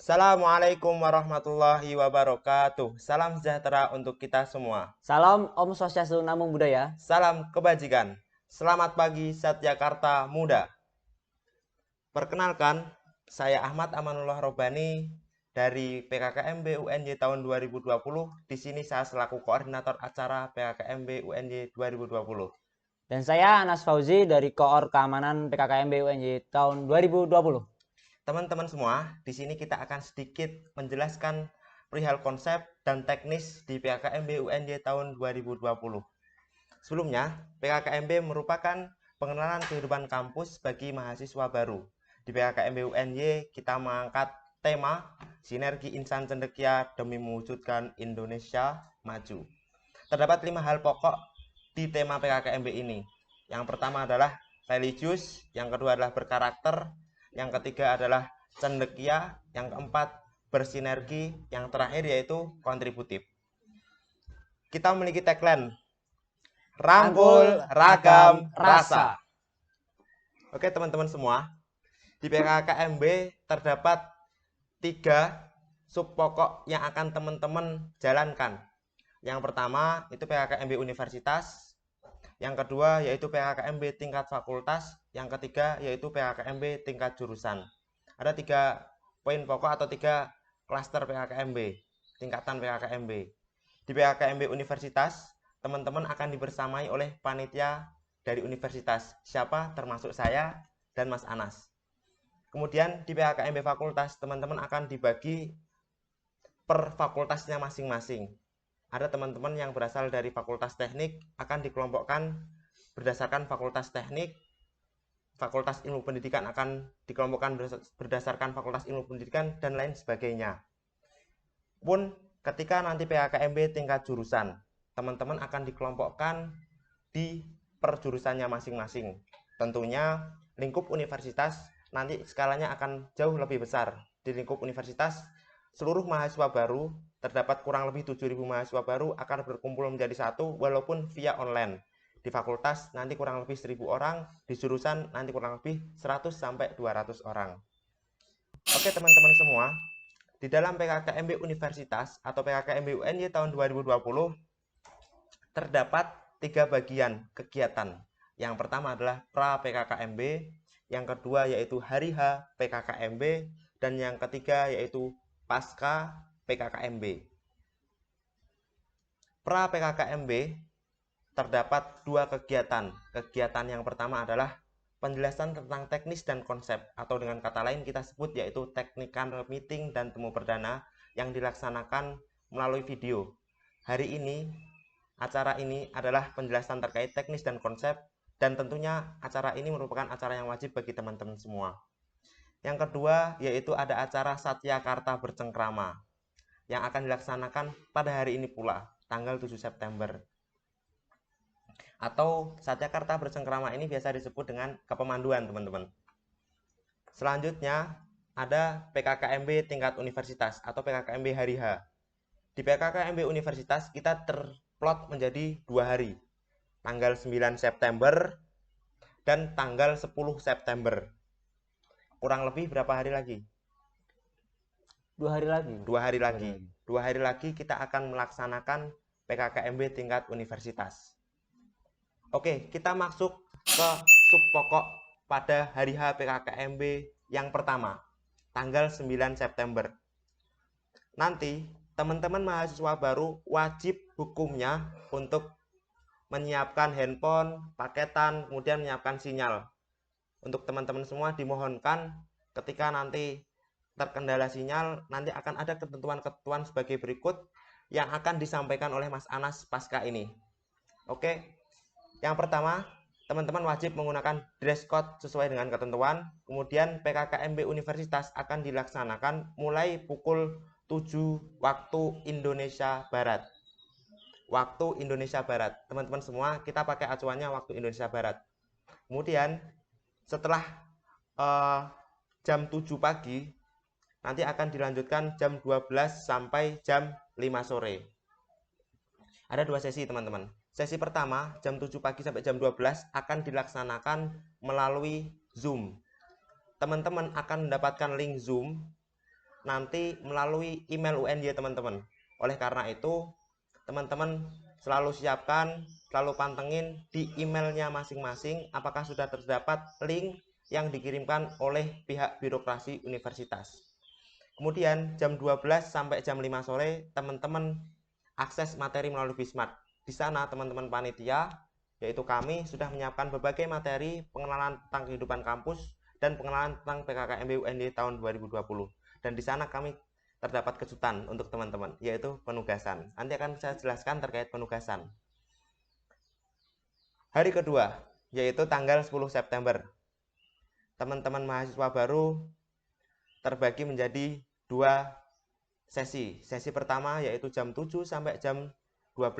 Assalamualaikum warahmatullahi wabarakatuh. Salam sejahtera untuk kita semua. Salam Om Swastiastu Namo Buddhaya. Salam kebajikan. Selamat pagi Satyakarta Muda. Perkenalkan, saya Ahmad Amanullah Robani dari PKKMB UNY tahun 2020. Di sini saya selaku koordinator acara PKKMB UNY 2020. Dan saya Anas Fauzi dari Koor Keamanan PKKMB UNY tahun 2020. Teman-teman semua, di sini kita akan sedikit menjelaskan perihal konsep dan teknis di PKKMB UNY tahun 2020. Sebelumnya, PKKMB merupakan pengenalan kehidupan kampus bagi mahasiswa baru. Di PKKMB UNY, kita mengangkat tema Sinergi Insan Cendekia demi mewujudkan Indonesia Maju. Terdapat 5 hal pokok di tema PKKMB ini. Yang pertama adalah religius, yang kedua adalah berkarakter, yang ketiga adalah cendekia, yang keempat bersinergi, yang terakhir yaitu kontributif. Kita memiliki tagline Rangkul, Ragam, Rasa. Oke teman-teman semua, di PKKMB terdapat 3 sub pokok yang akan teman-teman jalankan. Yang pertama itu PKKMB Universitas, yang kedua yaitu PKKMB tingkat fakultas, yang ketiga yaitu PKKMB tingkat jurusan. Ada 3 poin pokok atau 3 klaster PKKMB, tingkatan PKKMB. Di PKKMB Universitas, teman-teman akan dibersamai oleh panitia dari universitas. Siapa? Termasuk saya dan Mas Anas. Kemudian di PKKMB Fakultas, teman-teman akan dibagi per fakultasnya masing-masing. Ada teman-teman yang berasal dari Fakultas Teknik akan dikelompokkan berdasarkan Fakultas Teknik. Fakultas Ilmu Pendidikan akan dikelompokkan berdasarkan Fakultas Ilmu Pendidikan dan lain sebagainya. Pun ketika nanti PKKMB tingkat jurusan, teman-teman akan dikelompokkan di perjurusannya masing-masing. Tentunya lingkup universitas nanti skalanya akan jauh lebih besar. Di lingkup universitas, seluruh mahasiswa baru, terdapat kurang lebih 7.000 mahasiswa baru akan berkumpul menjadi satu walaupun via online. Di fakultas nanti kurang lebih 1.000 orang, di jurusan nanti kurang lebih 100 sampai 200 orang. Oke teman-teman semua, di dalam PKKMB Universitas atau PKKMB UNY tahun 2020 terdapat 3 bagian kegiatan. Yang pertama adalah pra PKKMB, yang kedua yaitu hari H PKKMB, dan yang ketiga yaitu pasca PKKMB. Pra PKKMB terdapat 2 kegiatan. Kegiatan yang pertama adalah penjelasan tentang teknis dan konsep, atau dengan kata lain kita sebut yaitu technical meeting dan temu perdana yang dilaksanakan melalui video. Hari ini, acara ini adalah penjelasan terkait teknis dan konsep, dan tentunya acara ini merupakan acara yang wajib bagi teman-teman semua. Yang kedua yaitu ada acara Satyakarta Bercengkrama yang akan dilaksanakan pada hari ini pula, tanggal 7 September. Atau Satyakarta Bercengkrama ini biasa disebut dengan kepemanduan, teman-teman. Selanjutnya ada PKKMB tingkat universitas atau PKKMB hari H. Di PKKMB Universitas kita terplot menjadi 2 hari, tanggal 9 September dan tanggal 10 September. Kurang lebih berapa hari lagi? 2 hari lagi. 2 hari lagi. 2 hari lagi kita akan melaksanakan PKKMB tingkat universitas. Oke, kita masuk ke sub pokok pada hari H PKKMB yang pertama, tanggal 9 September. Nanti teman-teman mahasiswa baru wajib hukumnya untuk menyiapkan handphone, paketan, kemudian menyiapkan sinyal. Untuk teman-teman semua dimohonkan ketika nanti terkendala sinyal, nanti akan ada ketentuan-ketentuan sebagai berikut yang akan disampaikan oleh Mas Anas pasca ini. Oke, yang pertama, teman-teman wajib menggunakan dress code sesuai dengan ketentuan. Kemudian PKKMB Universitas akan dilaksanakan mulai pukul 7 waktu Indonesia Barat. Waktu Indonesia Barat. Teman-teman semua, kita pakai acuannya waktu Indonesia Barat. Kemudian setelah jam 7 pagi, nanti akan dilanjutkan jam 12 sampai jam 5 sore. Ada 2 sesi, teman-teman. Sesi pertama, jam 7 pagi sampai jam 12 akan dilaksanakan melalui Zoom. Teman-teman akan mendapatkan link Zoom nanti melalui email UNY teman-teman. Oleh karena itu, teman-teman selalu siapkan, selalu pantengin di emailnya masing-masing apakah sudah terdapat link yang dikirimkan oleh pihak birokrasi universitas. Kemudian jam 12 sampai jam 5 sore teman-teman akses materi melalui Bismart. Di sana teman-teman panitia, yaitu kami, sudah menyiapkan berbagai materi pengenalan tentang kehidupan kampus dan pengenalan tentang PKKMB UNY tahun 2020. Dan di sana kami terdapat kejutan untuk teman-teman, yaitu penugasan. Nanti akan saya jelaskan terkait penugasan. Hari kedua, yaitu tanggal 10 September. Teman-teman mahasiswa baru terbagi menjadi 2 sesi. Sesi pertama yaitu jam 7 sampai jam 12.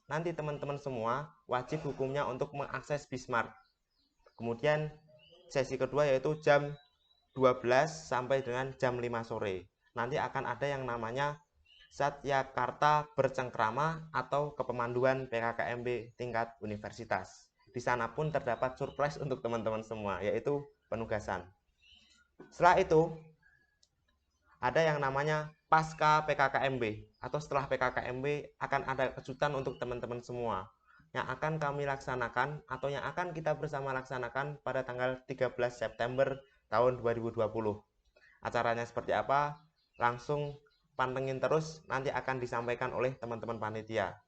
Nanti teman-teman semua wajib hukumnya untuk mengakses Bismart. Kemudian sesi kedua yaitu jam 12 sampai dengan jam 5 sore. Nanti akan ada yang namanya Satyakarta Bercengkrama atau kepemanduan PKKMB tingkat universitas. Di sana pun terdapat surprise untuk teman-teman semua, yaitu penugasan. Setelah itu ada yang namanya pasca PKKMB atau setelah PKKMB akan ada kejutan untuk teman-teman semua yang akan kami laksanakan atau yang akan kita bersama laksanakan pada tanggal 13 September tahun 2020. Acaranya seperti apa? Langsung pantengin terus, nanti akan disampaikan oleh teman-teman panitia.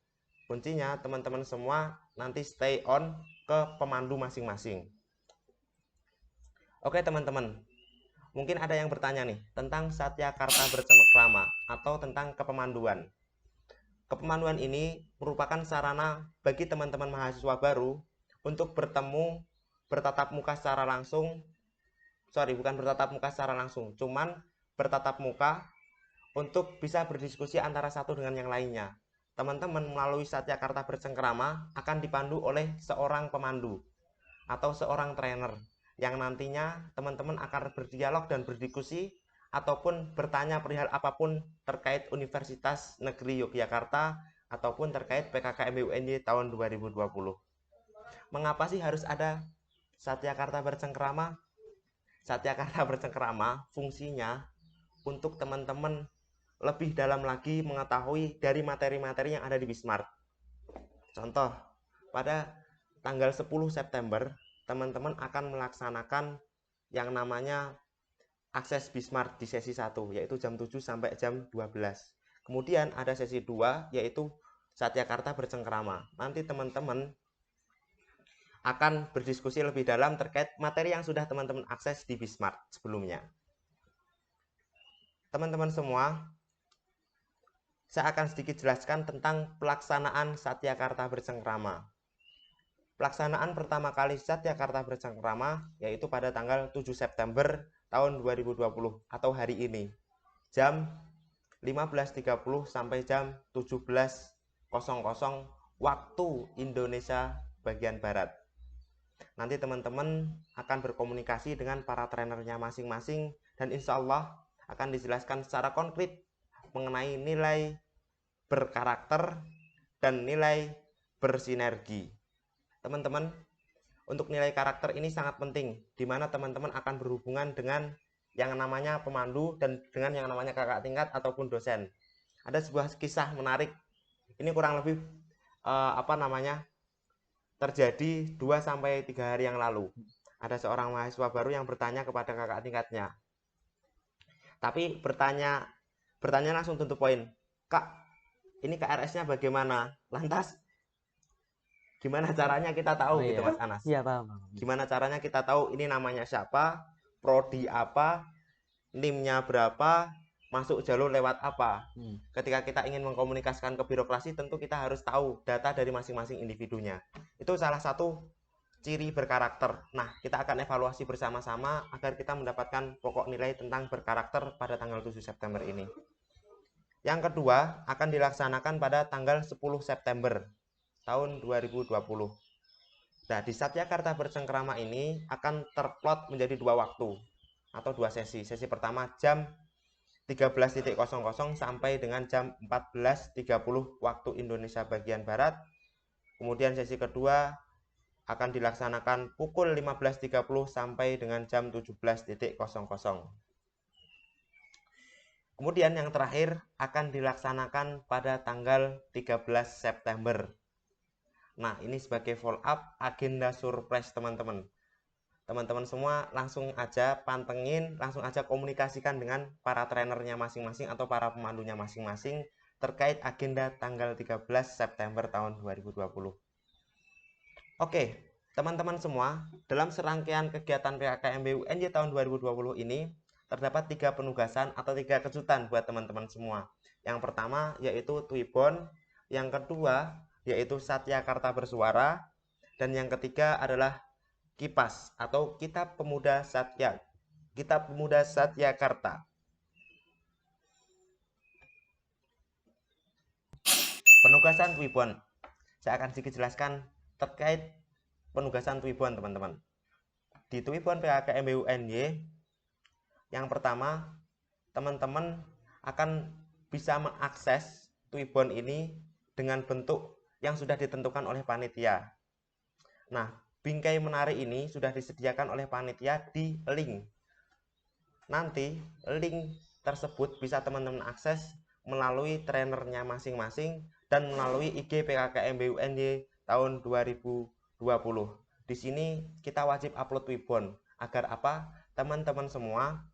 Kuncinya teman-teman semua nanti stay on ke pemandu masing-masing. Oke teman-teman, mungkin ada yang bertanya nih tentang Satyakarta Bercengkrama atau tentang kepemanduan. Kepemanduan ini merupakan sarana bagi teman-teman mahasiswa baru untuk bertatap muka secara langsung. Bukan bertatap muka secara langsung, cuman bertatap muka untuk bisa berdiskusi antara satu dengan yang lainnya. Teman-teman melalui Satyakarta Bercengkrama akan dipandu oleh seorang pemandu atau seorang trainer yang nantinya teman-teman akan berdialog dan berdiskusi ataupun bertanya perihal apapun terkait Universitas Negeri Yogyakarta ataupun terkait PKKMB UNY tahun 2020. Mengapa sih harus ada Satyakarta Bercengkrama? Satyakarta Bercengkrama fungsinya untuk teman-teman lebih dalam lagi mengetahui dari materi-materi yang ada di Bismart. Contoh, pada tanggal 10 September, teman-teman akan melaksanakan yang namanya akses Bismart di sesi 1, yaitu jam 7 sampai jam 12. Kemudian ada sesi 2, yaitu Satyakarta Bercengkrama. Nanti teman-teman akan berdiskusi lebih dalam terkait materi yang sudah teman-teman akses di Bismart sebelumnya. Teman-teman semua, saya akan sedikit jelaskan tentang pelaksanaan Satyakarta Bercengkrama. Pelaksanaan pertama kali Satyakarta Bercengkrama yaitu pada tanggal 7 September tahun 2020 atau hari ini, jam 15.30 sampai jam 17.00 waktu Indonesia bagian Barat. Nanti teman-teman akan berkomunikasi dengan para trainernya masing-masing dan insya Allah akan dijelaskan secara konkret mengenai nilai berkarakter dan nilai bersinergi. Teman-teman, untuk nilai karakter ini sangat penting, di mana teman-teman akan berhubungan dengan yang namanya pemandu dan dengan yang namanya kakak tingkat ataupun dosen. Ada sebuah kisah menarik, ini kurang lebih terjadi 2-3 hari yang lalu. Ada seorang mahasiswa baru yang bertanya kepada kakak tingkatnya. Tapi bertanya langsung to the point. Kak, ini KRS-nya bagaimana? Lantas gimana caranya kita tahu gitu Mas Anas? Iya, paham. Gimana caranya kita tahu ini namanya siapa, prodi apa, NIM-nya berapa, masuk jalur lewat apa? Ketika kita ingin mengkomunikasikan ke birokrasi, tentu kita harus tahu data dari masing-masing individunya. Itu salah satu ciri berkarakter. Nah, kita akan evaluasi bersama-sama agar kita mendapatkan pokok nilai tentang berkarakter pada tanggal 7 September ini. Yang kedua akan dilaksanakan pada tanggal 10 September tahun 2020. Nah, di Satyakarta Bercengkrama ini akan terplot menjadi 2 waktu atau 2 sesi. Sesi pertama jam 13.00 sampai dengan jam 14.30 waktu Indonesia bagian Barat. Kemudian sesi kedua akan dilaksanakan pukul 15.30 sampai dengan jam 17.00. Kemudian yang terakhir akan dilaksanakan pada tanggal 13 September. Nah, ini sebagai follow up agenda surprise teman-teman. Teman-teman semua langsung aja pantengin, langsung aja komunikasikan dengan para trainernya masing-masing atau para pemandunya masing-masing terkait agenda tanggal 13 September tahun 2020. Oke, teman-teman semua, dalam serangkaian kegiatan PKKMB UNJ tahun 2020 ini terdapat 3 penugasan atau 3 kejutan buat teman-teman semua. Yang pertama yaitu Twibbon, yang kedua yaitu Satyakarta Bersuara, dan yang ketiga adalah KIPAS atau Kitab Pemuda Satyakarta. Penugasan Twibbon. Saya akan sedikit jelaskan terkait penugasan Twibbon, teman-teman. Di Twibbon PKKMB UNY, yang pertama, teman-teman akan bisa mengakses Twibbon ini dengan bentuk yang sudah ditentukan oleh panitia. Nah, bingkai menarik ini sudah disediakan oleh panitia di link. Nanti link tersebut bisa teman-teman akses melalui trainernya masing-masing dan melalui IG PKKMB UNY tahun 2020. Di sini kita wajib upload Twibbon agar apa? Teman-teman semua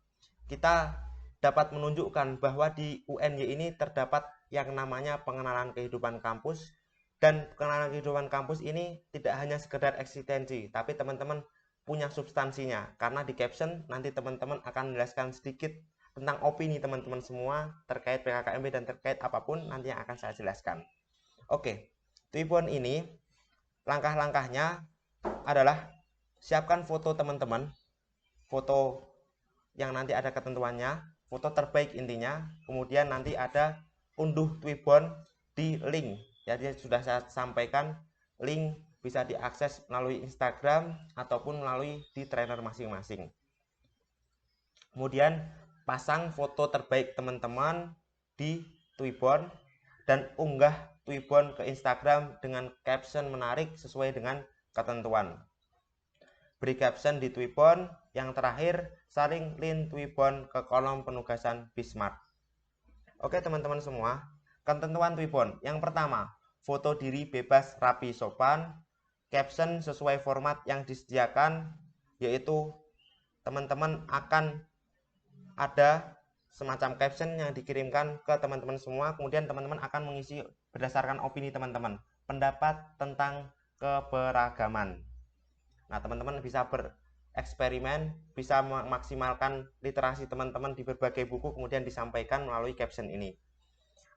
kita dapat menunjukkan bahwa di UNY ini terdapat yang namanya pengenalan kehidupan kampus, dan pengenalan kehidupan kampus ini tidak hanya sekedar eksistensi, tapi teman-teman punya substansinya, karena di caption nanti teman-teman akan menjelaskan sedikit tentang opini teman-teman semua terkait PKKMB dan terkait apapun nanti yang akan saya jelaskan. Oke, Twibbon ini langkah-langkahnya adalah siapkan foto teman-teman, foto yang nanti ada ketentuannya, foto terbaik intinya, kemudian nanti ada unduh Twibbon di link. Jadi sudah saya sampaikan, link bisa diakses melalui Instagram ataupun melalui di trainer masing-masing. Kemudian pasang foto terbaik teman-teman di Twibbon dan unggah Twibbon ke Instagram dengan caption menarik sesuai dengan ketentuan. Beri caption di Twibbon. Yang terakhir, saring link Twibbon ke kolom penugasan Bismart. Oke teman-teman semua, ketentuan Twibbon. Yang pertama, foto diri bebas, rapi, sopan. Caption sesuai format yang disediakan, yaitu teman-teman akan ada semacam caption yang dikirimkan ke teman-teman semua. Kemudian teman-teman akan mengisi berdasarkan opini teman-teman, pendapat tentang keberagaman. Nah, teman-teman bisa bereksperimen, bisa memaksimalkan literasi teman-teman di berbagai buku, kemudian disampaikan melalui caption ini.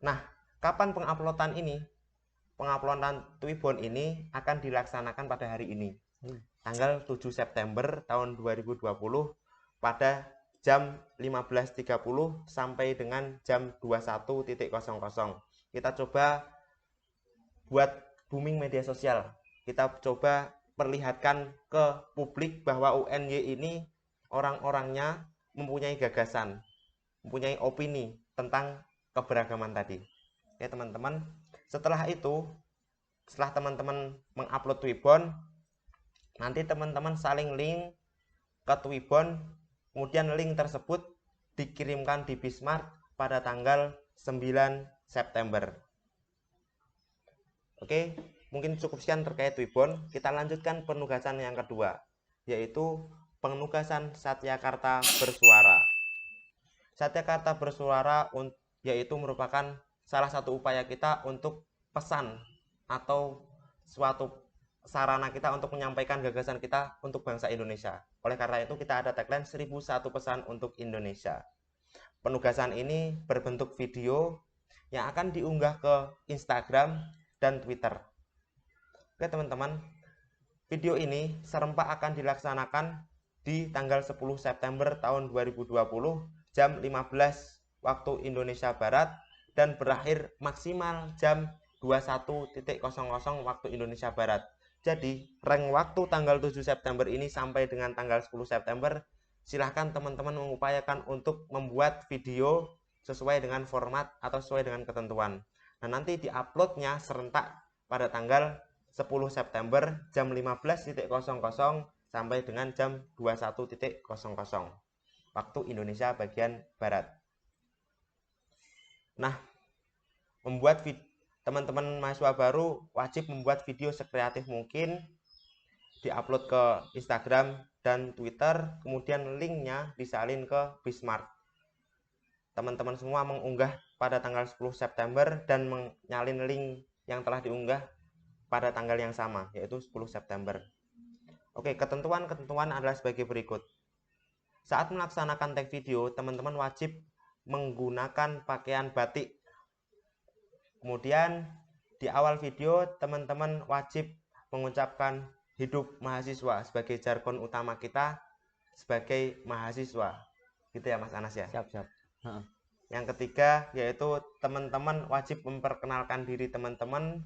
Nah, kapan penguploadan ini? Penguploadan Twibbon ini akan dilaksanakan pada hari ini, tanggal 7 September tahun 2020 pada jam 15.30 sampai dengan jam 21.00. Kita coba buat booming media sosial. Kita coba perlihatkan ke publik bahwa UNY ini orang-orangnya mempunyai gagasan, mempunyai opini tentang keberagaman tadi. Oke teman-teman, setelah itu, setelah teman-teman mengupload Twibbon, nanti teman-teman saling link ke Twibbon, kemudian link tersebut dikirimkan di Bismart pada tanggal 9 September. Oke, mungkin cukup sekian terkait Twibbon. Kita lanjutkan penugasan yang kedua, yaitu penugasan Satyakarta Bersuara. Satyakarta Bersuara yaitu merupakan salah satu upaya kita untuk pesan atau suatu sarana kita untuk menyampaikan gagasan kita untuk bangsa Indonesia. Oleh karena itu kita ada tagline 1001 pesan untuk Indonesia. Penugasan ini berbentuk video yang akan diunggah ke Instagram dan Twitter. Oke teman-teman, video ini serempak akan dilaksanakan di tanggal 10 September tahun 2020 jam 15 waktu Indonesia Barat dan berakhir maksimal jam 21.00 waktu Indonesia Barat. Jadi rank waktu tanggal 7 September ini sampai dengan tanggal 10 September, silahkan teman-teman mengupayakan untuk membuat video sesuai dengan format atau sesuai dengan ketentuan. Nah, nanti diuploadnya serentak pada tanggal 10 September jam 15.00 sampai dengan jam 21.00 waktu Indonesia bagian Barat. Nah, teman-teman mahasiswa baru wajib membuat video sekreatif mungkin, diupload ke Instagram dan Twitter, kemudian linknya disalin ke Bismart. Teman-teman semua mengunggah pada tanggal 10 September dan menyalin link yang telah diunggah pada tanggal yang sama, yaitu 10 September. Oke, ketentuan-ketentuan adalah sebagai berikut. Saat melaksanakan tag video, teman-teman wajib menggunakan pakaian batik. Kemudian di awal video teman-teman wajib mengucapkan hidup mahasiswa sebagai jargon utama kita sebagai mahasiswa. Gitu ya Mas Anas ya. Siap. Yang ketiga yaitu teman-teman wajib memperkenalkan diri teman-teman.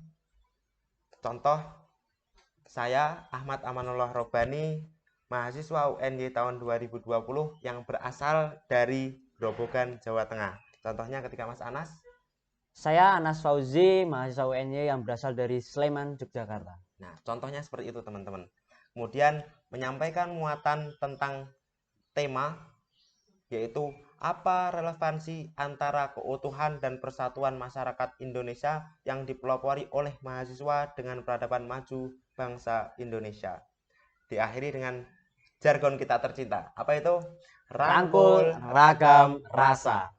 Contoh, saya Ahmad Amanullah Robani, mahasiswa UNY tahun 2020 yang berasal dari Grobogan, Jawa Tengah. Contohnya ketika Mas Anas. Saya Anas Fauzi, mahasiswa UNY yang berasal dari Sleman, Yogyakarta. Nah, contohnya seperti itu teman-teman. Kemudian menyampaikan muatan tentang tema, yaitu apa relevansi antara keutuhan dan persatuan masyarakat Indonesia yang dipelopori oleh mahasiswa dengan peradaban maju bangsa Indonesia. Diakhiri dengan jargon kita tercinta. Apa itu? Rangkul ragam rasa.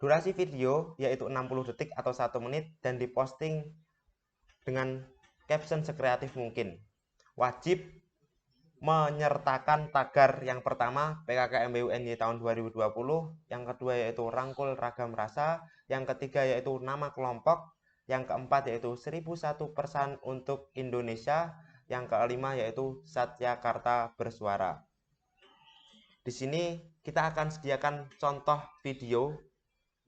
Durasi video yaitu 60 detik atau 1 menit dan diposting dengan caption sekreatif mungkin. Wajib menyertakan tagar yang pertama PKKMB UNY tahun 2020, yang kedua yaitu rangkul ragam rasa, yang ketiga yaitu nama kelompok, yang keempat yaitu 1001 pesan untuk Indonesia, yang kelima yaitu Satyakarta bersuara. Di sini kita akan sediakan contoh video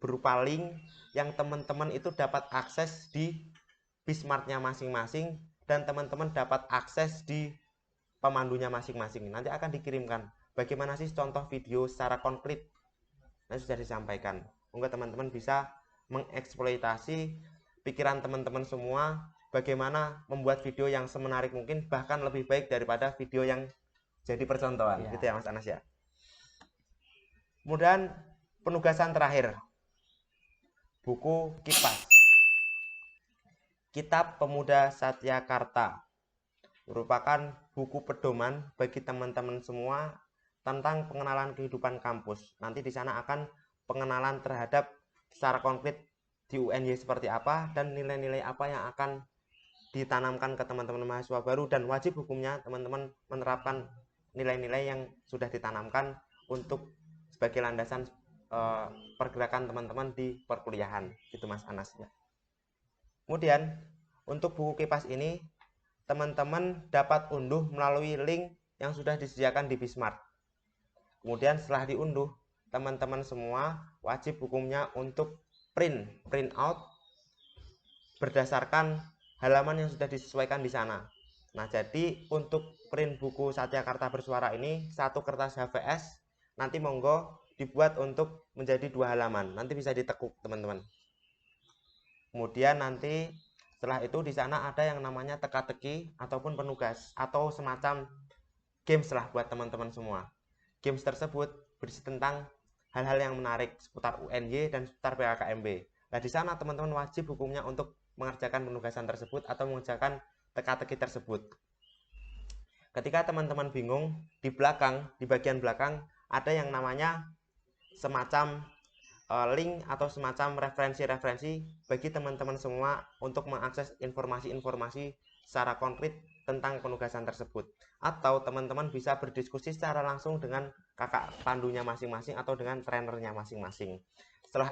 berupa link yang teman-teman itu dapat akses di Bismartnya masing-masing dan teman-teman dapat akses di pemandunya masing-masing. Nanti akan dikirimkan bagaimana sih contoh video secara konkret. Nah, sudah disampaikan. Semoga teman-teman bisa mengeksploitasi pikiran teman-teman semua bagaimana membuat video yang semenarik mungkin, bahkan lebih baik daripada video yang jadi percontohan. Gitu ya Mas Anas ya. Kemudian penugasan terakhir. Buku Kipas. Kitab Pemuda Satyakarta merupakan buku pedoman bagi teman-teman semua tentang pengenalan kehidupan kampus. Nanti di sana akan pengenalan terhadap secara konkret di UNY seperti apa dan nilai-nilai apa yang akan ditanamkan ke teman-teman mahasiswa baru, dan wajib hukumnya teman-teman menerapkan nilai-nilai yang sudah ditanamkan untuk sebagai landasan pergerakan teman-teman di perkuliahan. Gitu Mas Anas ya. Kemudian untuk buku Kipas ini teman-teman dapat unduh melalui link yang sudah disediakan di Bismart. Kemudian setelah diunduh, teman-teman semua wajib hukumnya untuk print out berdasarkan halaman yang sudah disesuaikan di sana. Nah, jadi untuk print buku Satyakarta Bersuara ini satu kertas HVS nanti monggo dibuat untuk menjadi 2 halaman. Nanti bisa ditekuk teman-teman. Kemudian nanti setelah itu di sana ada yang namanya teka-teki ataupun penugas atau semacam games lah buat teman-teman semua. Games tersebut berisi tentang hal-hal yang menarik seputar UNY dan seputar PKKMB. Nah, di sana teman-teman wajib hukumnya untuk mengerjakan penugasan tersebut atau mengerjakan teka-teki tersebut. Ketika teman-teman bingung, di bagian belakang ada yang namanya semacam link atau semacam referensi-referensi bagi teman-teman semua untuk mengakses informasi-informasi secara konkret tentang penugasan tersebut. Atau teman-teman bisa berdiskusi secara langsung dengan kakak pandunya masing-masing atau dengan trainernya masing-masing. Setelah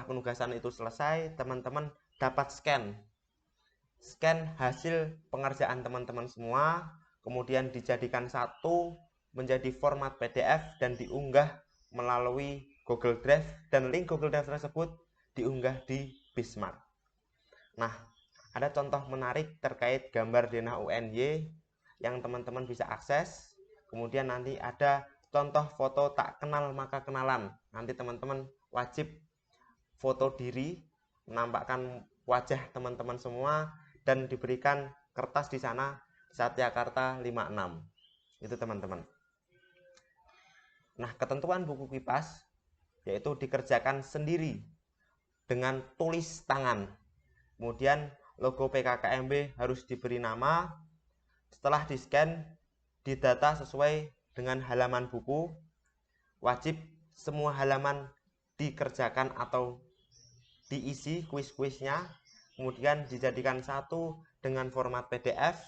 penugasan itu selesai, teman-teman dapat scan hasil pengerjaan teman-teman semua, kemudian dijadikan satu menjadi format PDF dan diunggah melalui Google Drive, dan link Google Drive tersebut diunggah di Bismart. Nah, ada contoh menarik terkait gambar denah UNY yang teman-teman bisa akses. Kemudian nanti ada contoh foto tak kenal maka kenalan. Nanti teman-teman wajib foto diri, menampakkan wajah teman-teman semua dan diberikan kertas di sana Satyakarta 56. Itu teman-teman. Nah, ketentuan buku Kipas yaitu dikerjakan sendiri dengan tulis tangan. Kemudian logo PKKMB harus diberi nama. Setelah di-scan, didata sesuai dengan halaman buku. Wajib semua halaman dikerjakan atau diisi kuis-kuisnya, kemudian dijadikan satu dengan format PDF,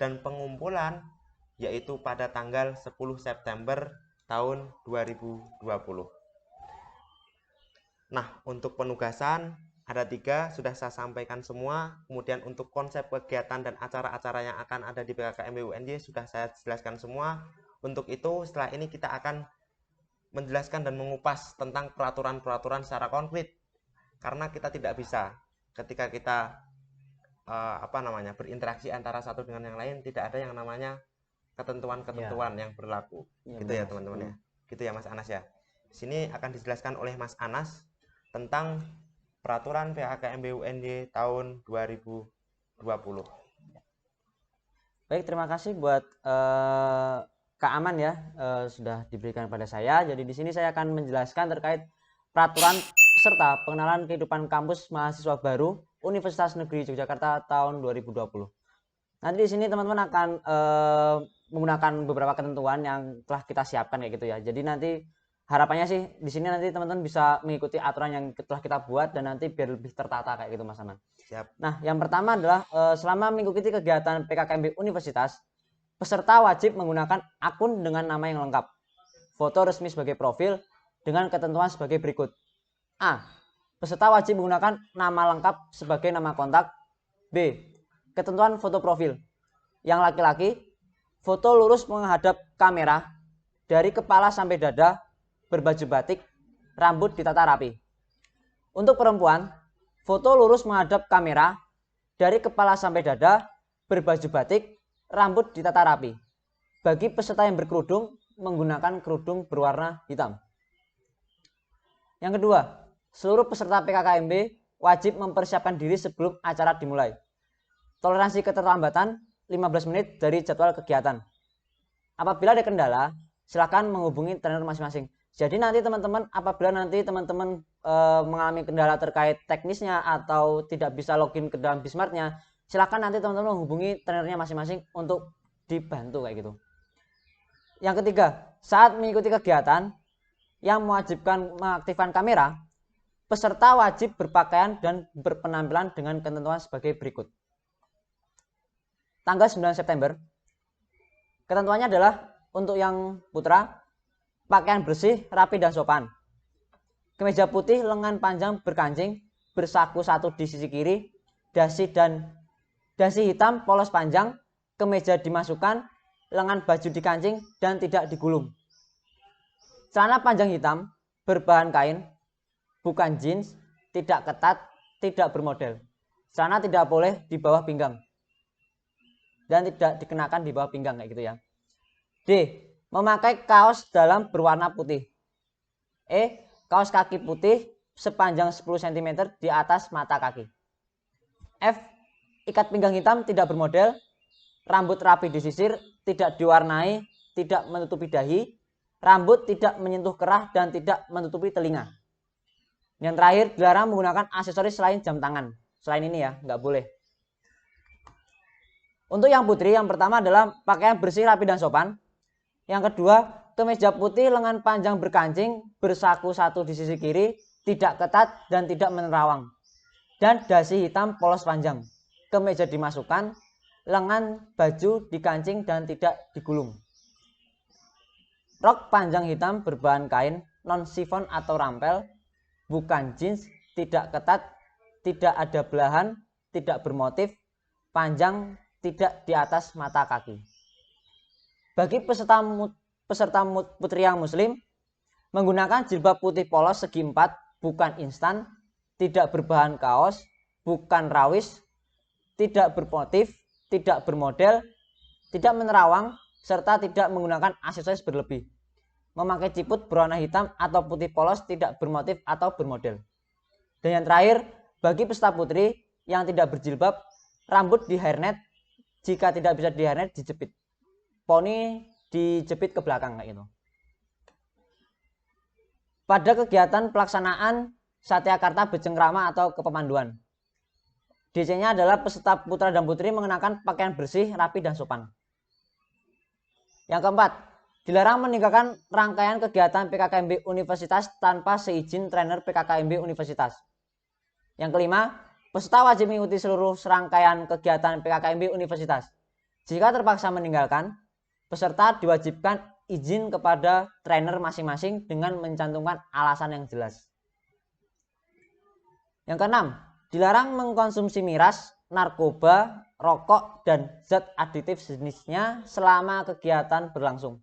dan pengumpulan yaitu pada tanggal 10 September tahun 2020. Nah, untuk penugasan ada 3, sudah saya sampaikan semua. Kemudian untuk konsep kegiatan dan acara-acara yang akan ada di PKKMB UNJ sudah saya jelaskan semua. Untuk itu, setelah ini kita akan menjelaskan dan mengupas tentang peraturan-peraturan secara konkret. Karena kita tidak bisa ketika kita berinteraksi antara satu dengan yang lain, tidak ada yang namanya ketentuan-ketentuan yang berlaku. Gitu ya teman-teman ya. Gitu ya Mas Anas ya. Di sini akan dijelaskan oleh Mas Anas tentang peraturan PKKMB UNJ tahun 2020. Baik, terima kasih buat Kak Aman ya, sudah diberikan pada saya. Jadi di sini saya akan menjelaskan terkait peraturan serta pengenalan kehidupan kampus mahasiswa baru Universitas Negeri Yogyakarta tahun 2020. Nanti di sini teman-teman akan menggunakan beberapa ketentuan yang telah kita siapkan kayak gitu ya. Jadi nanti harapannya sih di sini nanti teman-teman bisa mengikuti aturan yang telah kita buat dan nanti biar lebih tertata kayak gitu Mas Aman. Siap. Nah, yang pertama adalah selama mengikuti kegiatan PKKMB Universitas, peserta wajib menggunakan akun dengan nama yang lengkap, foto resmi sebagai profil dengan ketentuan sebagai berikut. A. Peserta wajib menggunakan nama lengkap sebagai nama kontak. B. Ketentuan foto profil. Yang laki-laki, foto lurus menghadap kamera dari kepala sampai dada, berbaju batik, rambut ditata rapi. Untuk perempuan, foto lurus menghadap kamera dari kepala sampai dada, berbaju batik, rambut ditata rapi. Bagi peserta yang berkerudung, menggunakan kerudung berwarna hitam. Yang kedua, seluruh peserta PKKMB wajib mempersiapkan diri sebelum acara dimulai. Toleransi keterlambatan 15 menit dari jadwal kegiatan. Apabila ada kendala, silakan menghubungi trainer masing-masing. Jadi nanti teman-teman, apabila nanti teman-teman mengalami kendala terkait teknisnya atau tidak bisa login ke dalam Bismartnya, silakan nanti teman-teman menghubungi trainernya masing-masing untuk dibantu kayak gitu. Yang ketiga, saat mengikuti kegiatan yang mewajibkan mengaktifkan kamera, peserta wajib berpakaian dan berpenampilan dengan ketentuan sebagai berikut. Tanggal 9 September, ketentuannya adalah untuk yang putra, pakaian bersih, rapi dan sopan. Kemeja putih, lengan panjang berkancing, bersaku satu di sisi kiri, dasi hitam polos panjang, kemeja dimasukkan, lengan baju dikancing dan tidak digulung. Celana panjang hitam berbahan kain, bukan jeans, tidak ketat, tidak bermodel. Celana tidak boleh di bawah pinggang dan tidak dikenakan di bawah pinggang kayak gitu ya. D. Memakai kaos dalam berwarna putih. E. Kaos kaki putih sepanjang 10 cm di atas mata kaki. F. Ikat pinggang hitam tidak bermodel, rambut rapi disisir, tidak diwarnai, tidak menutupi dahi, rambut tidak menyentuh kerah dan tidak menutupi telinga. Yang terakhir, dilarang menggunakan aksesoris selain jam tangan. Selain ini ya, nggak boleh. Untuk yang putri, yang pertama adalah pakaian bersih, rapi dan sopan. Yang kedua, kemeja putih lengan panjang berkancing, bersaku satu di sisi kiri, tidak ketat dan tidak menerawang. Dan dasi hitam polos panjang. Kemeja dimasukkan, lengan baju dikancing dan tidak digulung. Rok panjang hitam berbahan kain, non sifon atau rampel, bukan jeans, tidak ketat, tidak ada belahan, tidak bermotif, panjang, tidak di atas mata kaki. Bagi peserta putri yang muslim, menggunakan jilbab putih polos segi 4, bukan instan, tidak berbahan kaos, bukan rawis, tidak bermotif, tidak bermodel, tidak menerawang, serta tidak menggunakan aksesoris berlebih. Memakai ciput berwarna hitam atau putih polos tidak bermotif atau bermodel. Dan yang terakhir, bagi peserta putri yang tidak berjilbab, rambut di hairnet, jika tidak bisa di hairnet dijepit. Poni dijepit ke belakang kayak gitu. pada kegiatan pelaksanaan Satyakarta Becengkrama atau kepemanduan. DC-nya adalah peserta putra dan putri mengenakan pakaian bersih, rapi, dan sopan. Yang keempat, dilarang meninggalkan rangkaian kegiatan PKKMB Universitas tanpa seizin trainer PKKMB Universitas. Yang kelima, peserta wajib mengikuti seluruh serangkaian kegiatan PKKMB Universitas. Jika terpaksa meninggalkan, peserta diwajibkan izin kepada trainer masing-masing dengan mencantumkan alasan yang jelas. Yang keenam, dilarang mengkonsumsi miras, narkoba, rokok, dan zat aditif jenisnya selama kegiatan berlangsung.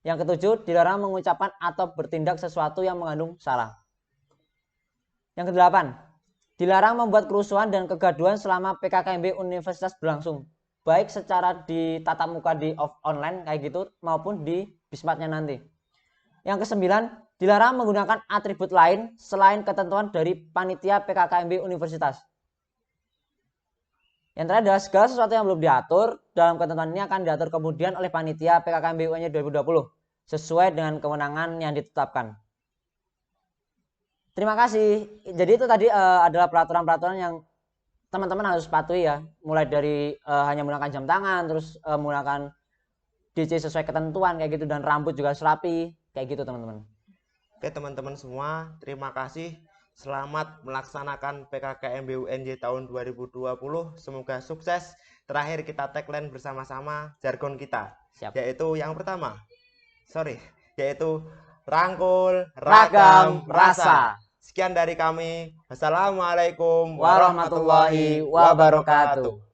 Yang ketujuh, dilarang mengucapkan atau bertindak sesuatu yang mengandung sara. Yang kedelapan, dilarang membuat kerusuhan dan kegaduhan selama PKKMB Universitas berlangsung, baik secara di tatap muka di online kayak gitu maupun di Bismatnya nanti. Yang kesembilan, dilarang menggunakan atribut lain selain ketentuan dari panitia PKKMB Universitas. Yang terakhir adalah segala sesuatu yang belum diatur dalam ketentuan ini akan diatur kemudian oleh panitia PKKMB UNY 2020 sesuai dengan kewenangan yang ditetapkan. Terima kasih. Jadi itu tadi adalah peraturan-peraturan yang teman-teman harus patuhi ya. Mulai dari hanya menggunakan jam tangan, terus menggunakan DC sesuai ketentuan kayak gitu, dan rambut juga serapi kayak gitu teman-teman. Oke teman-teman semua, terima kasih. Selamat melaksanakan PKKMB UNJ tahun 2020. Semoga sukses. Terakhir kita tagline bersama-sama jargon kita. Siap. Yaitu yang pertama. Yaitu rangkul, ragam, rasa. Sekian dari kami. Wassalamualaikum Warahmatullahi wabarakatuh.